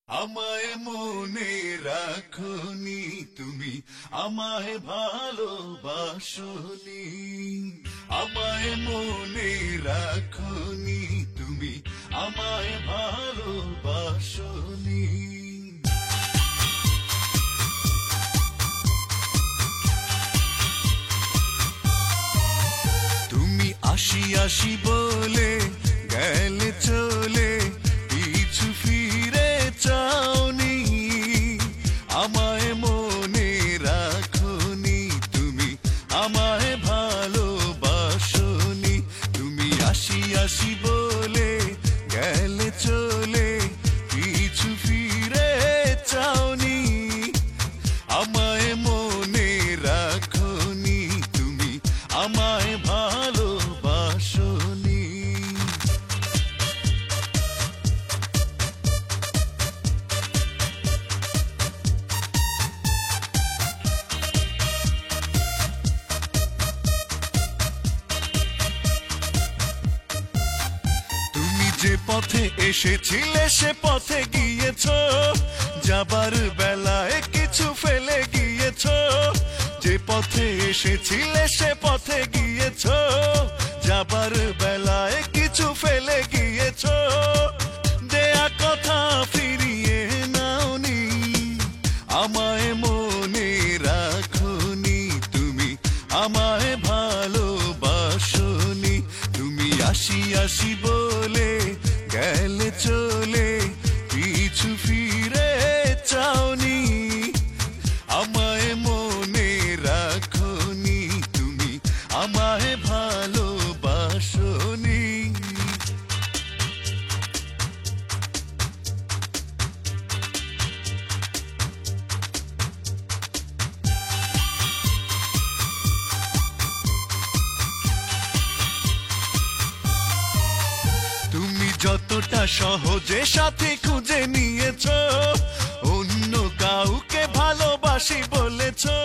আমায় মনে রাখনি তুমি, আমায় ভালোবাসনি। আমায় মনে রাখনি তুমি, আমায় ভালোবাসনি। তুমি আসি আসি বলে গেলে চলে, পিছু ফিরে চাওনি। আমায় মনে রাখনি তুমি, আমায় ভালোবাসনি। তুমি আসি আসি বলে গেলে চলে, পিছু ফিরে চাওনি। আমায় মনে রাখনি তুমি, আমায় ভালোবাসনি। তুমি যে পথে এসেছিলে সে পথে গিয়েছো, যাবার বেলায় কিছু ফেলে গিয়েছো। যে পথে এসেছিলে সে পথে গিয়েছো, যাবার বেলায় কিছু ফেলে গিয়েছো। দেয়া কথা ফিরিয়ে নাওনি, আমায় মনে রাখনি তুমি, আমায় ভালোবাসনি। তুমি আসি আসি বলে গেলে চলে, পিছু ফিরে চাওনি। আমায় মনে রাখনি তুমি, আমায় ভালোবাসনি। তুমি যতটা সহজে সাথে খুঁজে নিয়েছো, অন্য কাউকে ভালোবাসি বলেছো।